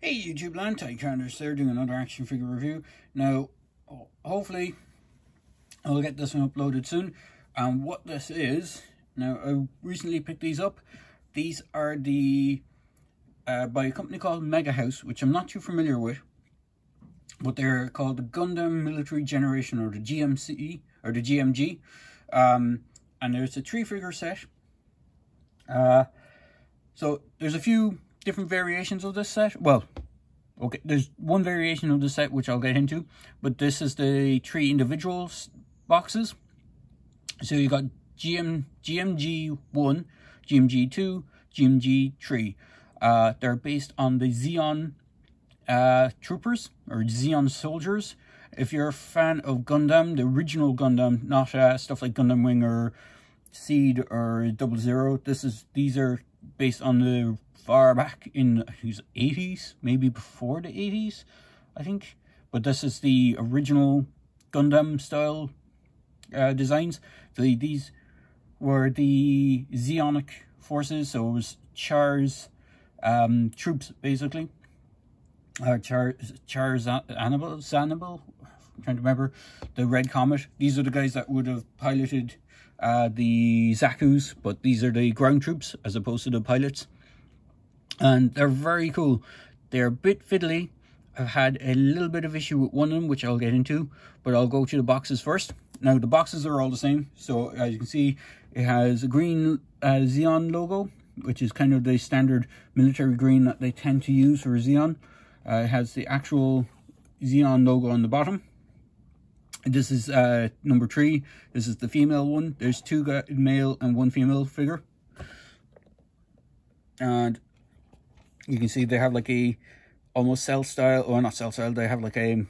Hey YouTube land, Tycanders there doing another action figure review. Now, hopefully I'll get this one uploaded soon. And what this is, now I recently picked these up. These are the by a company called Megahouse, which I'm not too familiar with, but they're called the Gundam Military Generation, or the GMC or the GMG. And there's a 3-figure set. So there's a few different variations of this set. Well, okay, there's one variation of the set which I'll get into, but this is the 3 individual boxes. So you got GM-G1, GM-G2, GM-G3. They're based on the Zeon troopers, or Zeon soldiers. If you're a fan of Gundam, the original Gundam, not stuff like Gundam Wing or Seed or 00, these are based on the far back in the 80s, maybe before the 80s, I think. But this is the original Gundam style designs. So these were the Zeonic forces, so it was Char's troops, basically. Sanibel, I'm trying to remember, the Red Comet. These are the guys that would have piloted the Zaku's, but these are the ground troops as opposed to the pilots. And they're very cool. They're a bit fiddly. I've had a little bit of issue with one of them, which I'll get into, but I'll go to the boxes first. Now, the boxes are all the same. So, as you can see, it has a green Zeon logo, which is kind of the standard military green that they tend to use for Zeon. It has the actual Zeon logo on the bottom. This is number 3. This is the female one. There's 2 male and 1 female figure. And you can see they have like a almost cell style, or not cell style, they have like a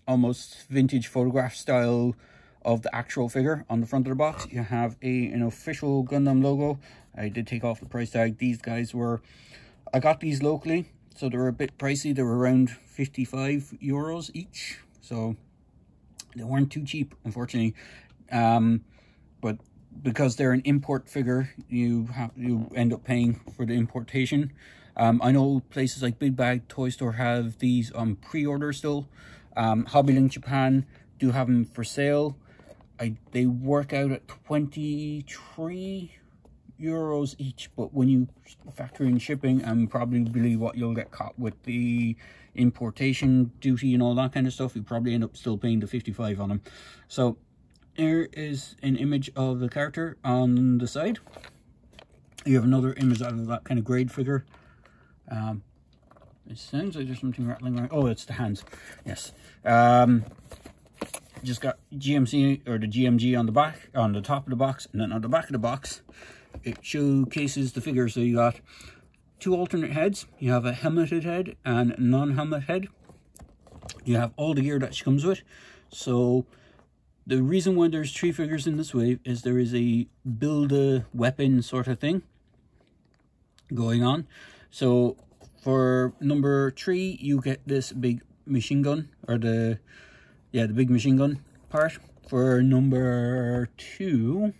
almost vintage photograph style of the actual figure on the front of the box. You have an official Gundam logo. I did take off the price tag. These guys were, I got these locally, so they were a bit pricey. They were around 55 euros each, so they weren't too cheap, unfortunately. But because they're an import figure, you end up paying for the importation. I know places like Big Bag Toy Store have these on pre-order still. Hobbylink Japan do have them for sale. They work out at 23 euros each, but when you factor in shipping and probably what you'll get caught with the importation duty and all that kind of stuff, you probably end up still paying the 55 on them. So here is an image of the character on the side. You have another image out of that kind of grade figure. It sounds like there's something rattling around. Oh, it's the hands. Yes. Just got GMC or the GMG on the back, on the top of the box, and then on the back of the box, it showcases the figure. So you got 2 alternate heads. You have a helmeted head and a non-helmet head. You have all the gear that she comes with. So the reason why there's 3 figures in this wave is there is a build a weapon sort of thing going on. So for number 3, you get this big machine gun, or the big machine gun part. For number 2,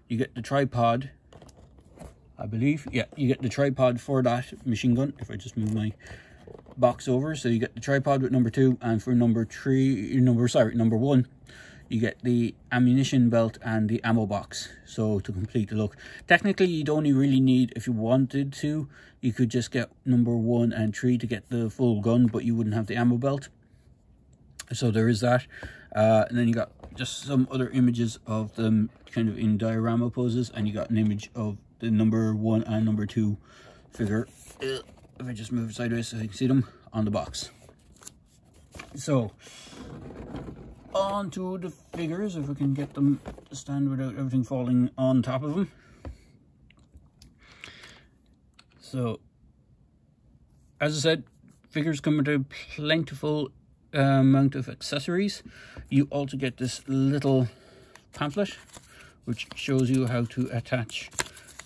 you get the tripod, I believe. Yeah, you get the tripod for that machine gun. If I just move my box over, so you get the tripod with number 2, and for number 1, you get the ammunition belt and the ammo box, so to complete the look. Technically, you'd only really need, if you wanted to, you could just get number 1 and 3 to get the full gun, but you wouldn't have the ammo belt. So there is that. And then you got just some other images of them kind of in diorama poses, and you got an image of the number 1 and number 2 figure. If I just move it sideways so you can see them on the box. So on to the figures, if we can get them to stand without everything falling on top of them. So, as I said, figures come with a plentiful amount of accessories. You also get this little pamphlet, which shows you how to attach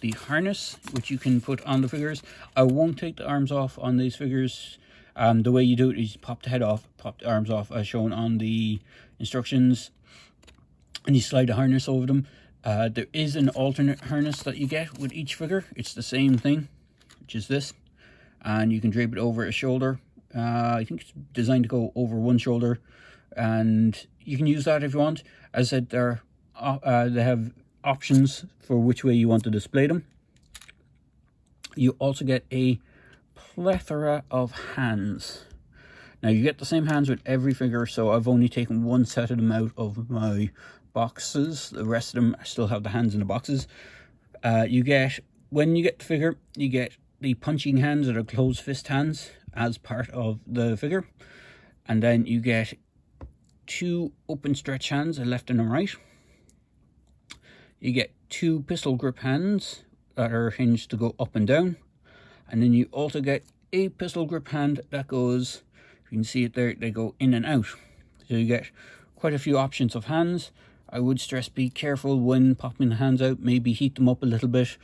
the harness, which you can put on the figures. I won't take the arms off on these figures. The way you do it is pop the head off, pop the arms off, as shown on the instructions, and you slide the harness over them. There is an alternate harness that you get with each figure. It's the same thing, which is this, and you can drape it over a shoulder I think it's designed to go over one shoulder, and you can use that if you want. As I said, they have options for which way you want to display them. You also get a plethora of hands. Now, you get the same hands with every figure, so I've only taken one set of them out of my boxes. The rest of them still have the hands in the boxes. When you get the figure, you get the punching hands, or the closed fist hands, as part of the figure. And then you get 2 open stretch hands, a left and a right. You get 2 pistol grip hands that are hinged to go up and down. And then you also get a pistol grip hand that goes, you can see it there, they go in and out. So you get quite a few options of hands. I would stress, be careful when popping the hands out. Maybe heat them up a little bit,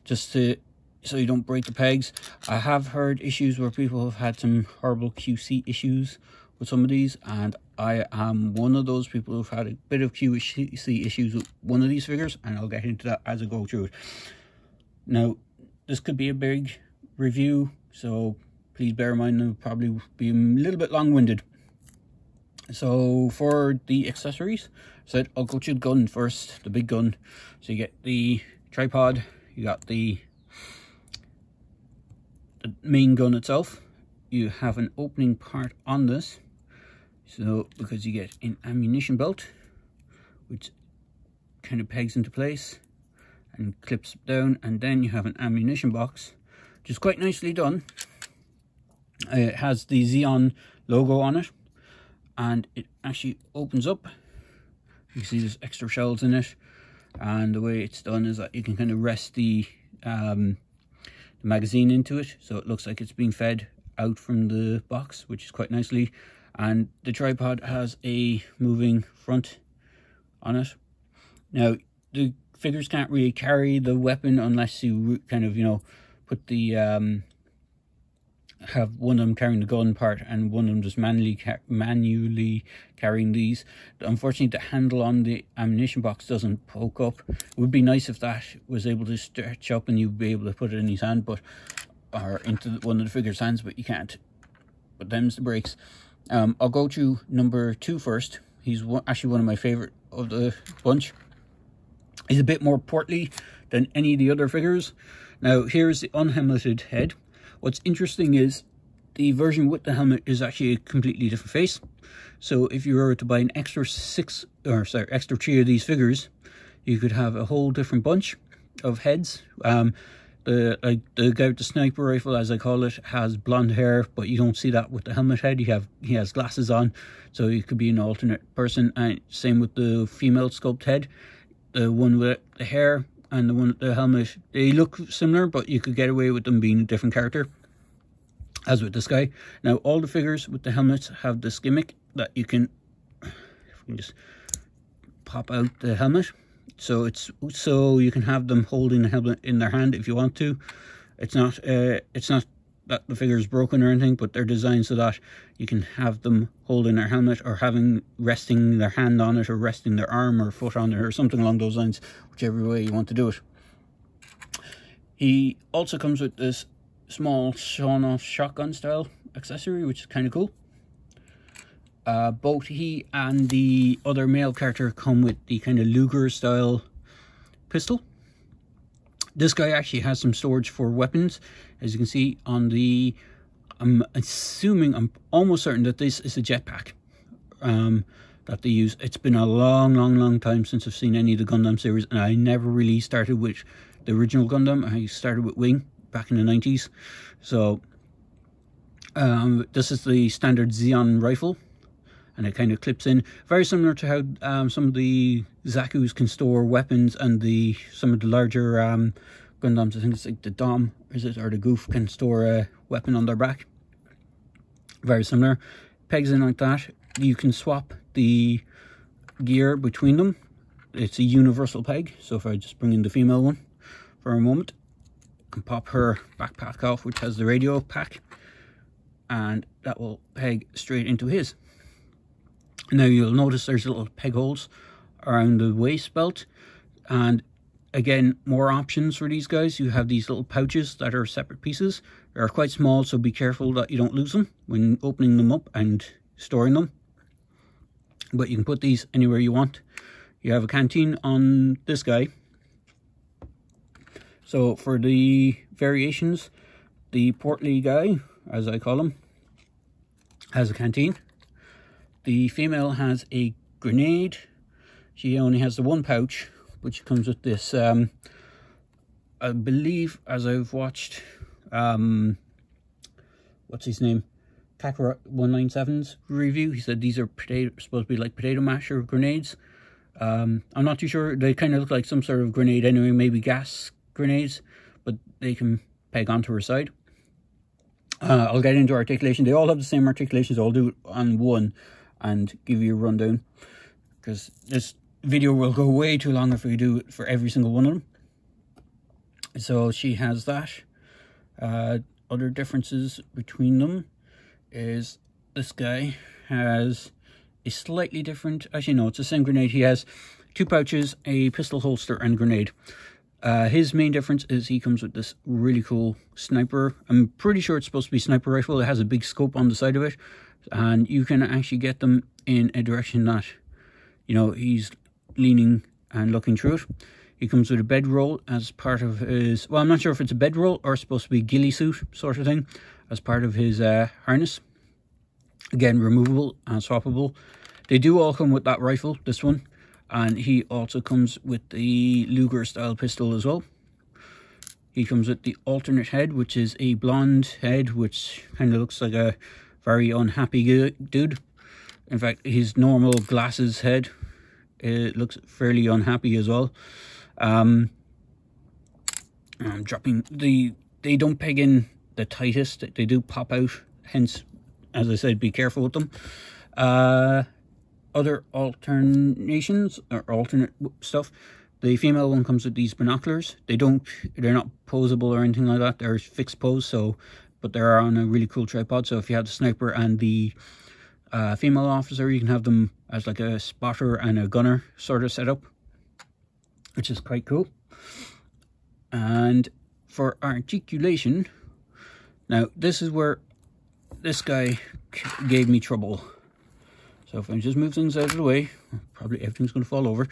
just so you don't break the pegs. I have heard issues where people have had some horrible QC issues with some of these, and I am one of those people who've had a bit of QC issues with one of these figures, and I'll get into that as I go through it. Now, this could be a big review, so please bear in mind it'll probably be a little bit long-winded. So for the accessories, I'll go to the gun first, the big gun. So you get the tripod, you got the main gun itself. You have an opening part on this, so because you get an ammunition belt, which kind of pegs into place and clips down, and then you have an ammunition box, which is quite nicely done. It has the Zeon logo on it, and it actually opens up. You can see there's extra shells in it, and the way it's done is that you can kind of rest the magazine into it, so it looks like it's being fed out from the box, which is quite nicely. And the tripod has a moving front on it. Now, the figures can't really carry the weapon unless you kind of, put the have one of them carrying the gun part and one of them just manually carrying these. Unfortunately, the handle on the ammunition box doesn't poke up. It would be nice if that was able to stretch up and you'd be able to put it in his hand, or into one of the figure's hands, but you can't. But them's the breaks. I'll go to number 2 first. He's actually one of my favorite of the bunch. He's a bit more portly than any of the other figures. Now, here's the unhelmeted head. What's interesting is the version with the helmet is actually a completely different face. So if you were to buy an extra 3 of these figures, you could have a whole different bunch of heads. The guy with the sniper rifle, as I call it, has blonde hair, but you don't see that with the helmet head. He has glasses on, so he could be an alternate person. And same with the female sculpt head. The one with the hair and the one with the helmet, they look similar, but you could get away with them being a different character, as with this guy. Now, all the figures with the helmets have this gimmick that you can, if we can just pop out the helmet, so you can have them holding the helmet in their hand if you want to. It's not that the figure is broken or anything, but they're designed so that you can have them holding their helmet, or resting their hand on it, or resting their arm or foot on it, or something along those lines, whichever way you want to do it. He also comes with this small sawn-off shotgun style accessory, which is kind of cool. Both he and the other male character come with the kind of Luger style pistol. This guy actually has some storage for weapons, as you can see on the, I'm almost certain that this is a jetpack that they use. It's been a long time since I've seen any of the Gundam series, and I never really started with the original Gundam. I started with Wing back in the 90s. So this is the standard Zeon rifle, and it kind of clips in, very similar to how some of the Zaku's can store weapons, and some of the larger Gundams, I think it's like the Dom, or the Goof, can store a weapon on their back. Very similar. Pegs in like that. You can swap the gear between them. It's a universal peg, so if I just bring in the female one for a moment, I can pop her backpack off, which has the radio pack, and that will peg straight into his. Now, you'll notice there's little peg holes around the waist belt, and again, more options for these guys. You have these little pouches that are separate pieces They're quite small, so be careful that you don't lose them when opening them up and storing them. But you can put these anywhere you want. You have a canteen on this guy. So for the variations, the portly guy, as I call him, has a canteen. The female has a grenade. She only has the one pouch, which comes with this, I believe, as I've watched, what's his name? Kakarot 197's review. He said these are supposed to be like potato masher grenades. I'm not too sure. They kind of look like some sort of grenade anyway, maybe gas grenades, but they can peg onto her side. I'll get into articulation. They all have the same articulation, so I'll do it on one and give you a rundown, because this video will go way too long if we do it for every single one of them. So she has that. Other differences between them is this guy has a slightly different, actually no, it's the same grenade. He has two pouches, a pistol holster and grenade. His main difference is he comes with this really cool sniper. I'm pretty sure it's supposed to be sniper rifle. It has a big scope on the side of it, and you can actually get them in a direction that, you know, he's leaning and looking through it. He comes with a bedroll as part of his, well, I'm not sure if it's a bedroll or supposed to be ghillie suit sort of thing, as part of his harness. Again, removable and swappable. They do all come with that rifle, this one. And he also comes with the Luger style pistol as well. He comes with the alternate head, which is a blonde head, which kind of looks like a very unhappy dude. In fact, his normal glasses head, it looks fairly unhappy as well. I'm dropping they don't peg in the tightest. They do pop out, hence, as I said, be careful with them. Other alternations or alternate stuff. The female one comes with these binoculars. They're not posable or anything like that. They're fixed pose, so, but they're on a really cool tripod. So if you have the sniper and the female officer, you can have them as like a spotter and a gunner sort of setup, which is quite cool. And for articulation, now this is where this guy gave me trouble. So if I just move things out of the way, probably everything's going to fall over.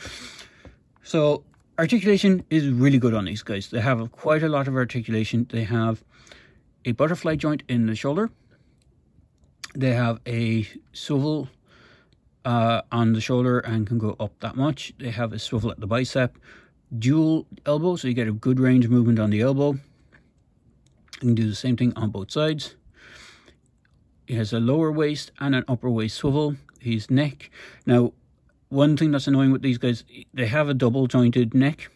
So articulation is really good on these guys. They have quite a lot of articulation. They have a butterfly joint in the shoulder. They have a swivel on the shoulder and can go up that much. They have a swivel at the bicep. Dual elbow, so you get a good range of movement on the elbow. You can do the same thing on both sides. It has a lower waist and an upper waist swivel. His neck. Now, one thing that's annoying with these guys, they have a double jointed neck.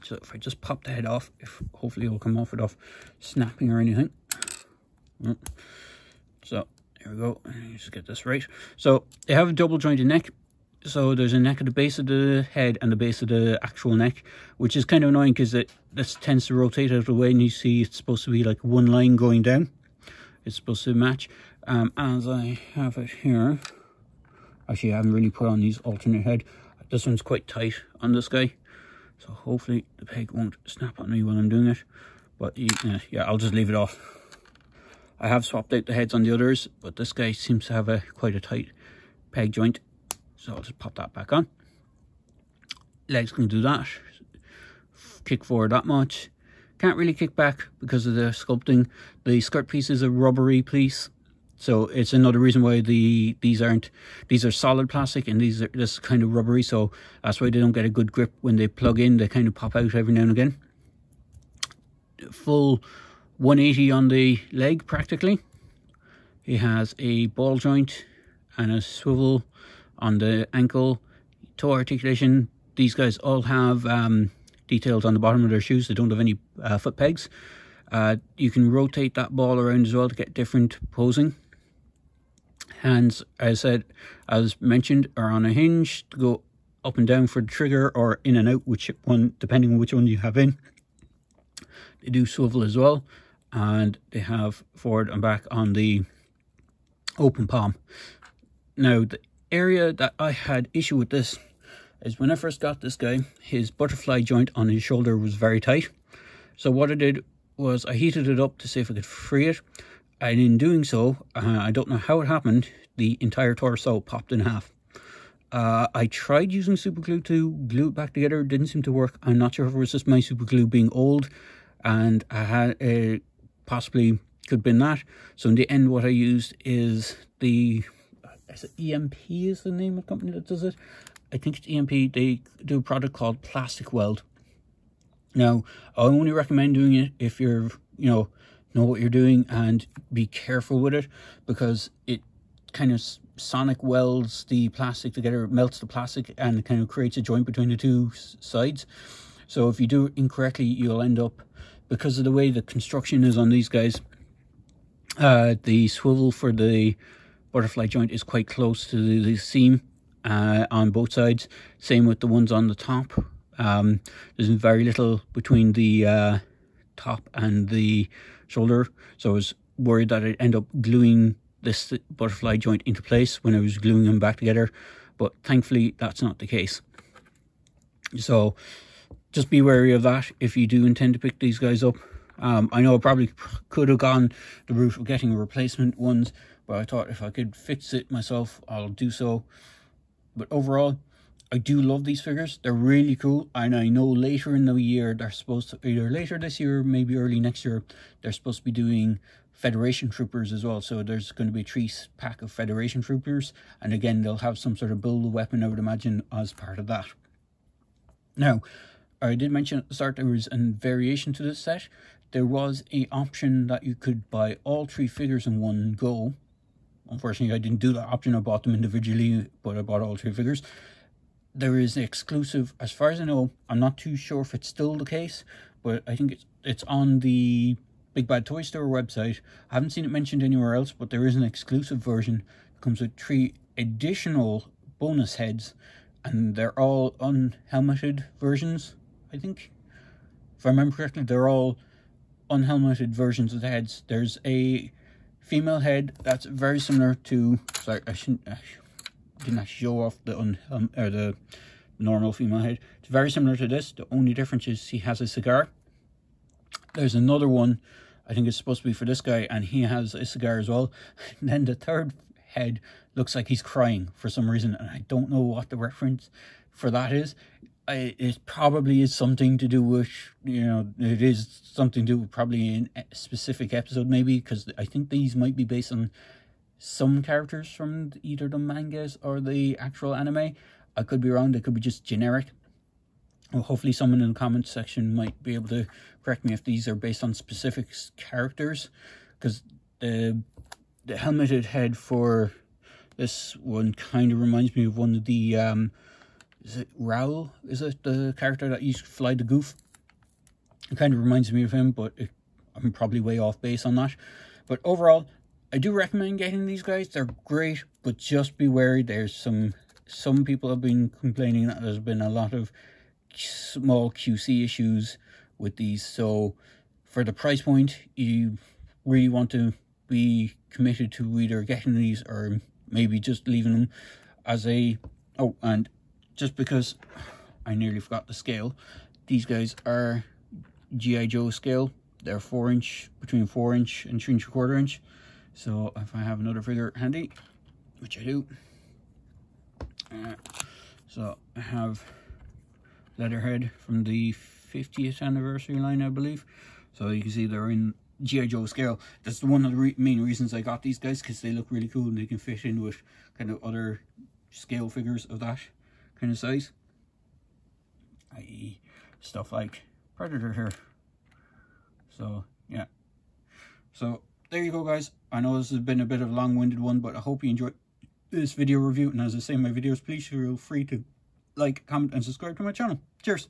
So if I just pop the head off, hopefully it'll come off without snapping or anything. So there we go. Just get this right. So they have a double jointed neck. So there's a neck at the base of the head and the base of the actual neck, which is kind of annoying because this tends to rotate out of the way, and you see it's supposed to be like one line going down. It's supposed to match. As I have it here, actually I haven't really put on these alternate head. This one's quite tight on this guy, so hopefully the peg won't snap on me when I'm doing it. But yeah, I'll just leave it off. I have swapped out the heads on the others, but this guy seems to have quite a tight peg joint, so I'll just pop that back on. Legs can do that. Kick forward that much. Can't really kick back because of the sculpting. The skirt piece is a rubbery piece, so it's another reason why these are solid plastic and this is kind of rubbery, so that's why they don't get a good grip when they plug in. They kind of pop out every now and again. Full 180 on the leg practically. He has a ball joint and a swivel on the ankle. Toe articulation. These guys all have details on the bottom of their shoes. They don't have any foot pegs. You can rotate that ball around as well to get different posing. Hands, as mentioned, are on a hinge to go up and down for the trigger, or in and out, which one, depending on which one you have in. They do swivel as well, and they have forward and back on the open palm. Now, the area that I had issue with this is when I first got this guy, his butterfly joint on his shoulder was very tight. So what I did was I heated it up to see if I could free it, and in doing so, I don't know how it happened, the entire torso popped in half. I tried using super glue to glue it back together, it didn't seem to work. I'm not sure if it was just my super glue being old, and I had possibly could have been that. So in the end, what I used is is it EMP is the name of the company that does it? I think it's EMP. They do a product called Plastic Weld. Now, I only recommend doing it if you're, know what you're doing, and be careful with it, because it kind of sonic welds the plastic together, it melts the plastic, and it kind of creates a joint between the two sides. So if you do it incorrectly, you'll end up, because of the way the construction is on these guys, the swivel for the butterfly joint is quite close to the seam on both sides. Same with the ones on the top. There's very little between the top and the shoulder, so I was worried that I'd end up gluing this butterfly joint into place when I was gluing them back together, but thankfully that's not the case. So just be wary of that if you do intend to pick these guys up. I know I probably could have gone the route of getting replacement ones, but I thought if I could fix it myself, I'll do so. But overall, I do love these figures. They're really cool, and I know later in the year, they're supposed to, either later this year, maybe early next year, they're supposed to be doing Federation Troopers as well. So there's going to be a 3-pack of Federation Troopers, and again, they'll have some sort of build a weapon, I would imagine, as part of that. Now, I did mention at the start there was a variation to this set. There was an option that you could buy all 3 figures in one go. Unfortunately, I didn't do that option. I bought them individually, but I bought all 3 figures. There is an exclusive, as far as I know, I'm not too sure if it's still the case, but I think it's on the Big Bad Toy Store website. I haven't seen it mentioned anywhere else, but there is an exclusive version. It comes with 3 additional bonus heads, and they're all unhelmeted versions, I think. If I remember correctly, they're all unhelmeted versions of the heads. There's a female head that's very similar to, sorry, I didn't actually show off the normal female head. It's very similar to this. The only difference is he has a cigar. There's another one, I think it's supposed to be for this guy, and he has a cigar as well. And then the third head looks like he's crying for some reason, and I don't know what the reference for that is. It probably is something to do with, it is something to do with probably in a specific episode maybe, because I think these might be based on some characters from either the mangas or the actual anime. I could be wrong, they could be just generic. Well, hopefully someone in the comments section might be able to correct me if these are based on specific characters, because the helmeted head for this one kind of reminds me of one of the is it Raoul? Is it the character that used to fly the goof? It kind of reminds me of him, but I'm probably way off base on that. But overall, I do recommend getting these guys. They're great, but just be wary. There's some people have been complaining that there's been a lot of small QC issues with these. So for the price point, you really want to be committed to either getting these or maybe just leaving them as a... Oh, and just because I nearly forgot the scale, these guys are G.I. Joe scale. They're 4-inch, between 4-inch and 3 3/4 inch. So if I have another figure handy, which I do, so I have Leatherhead from the 50th anniversary line, I believe. So you can see they're in G.I. Joe scale. That's one of the main reasons I got these guys, because they look really cool and they can fit in with kind of other scale figures of that kind of size, i.e. stuff like Predator here. So yeah, so there you go guys. I know this has been a bit of a long-winded one, but I hope you enjoyed this video review, and as I say in my videos, please feel free to like, comment and subscribe to my channel. Cheers.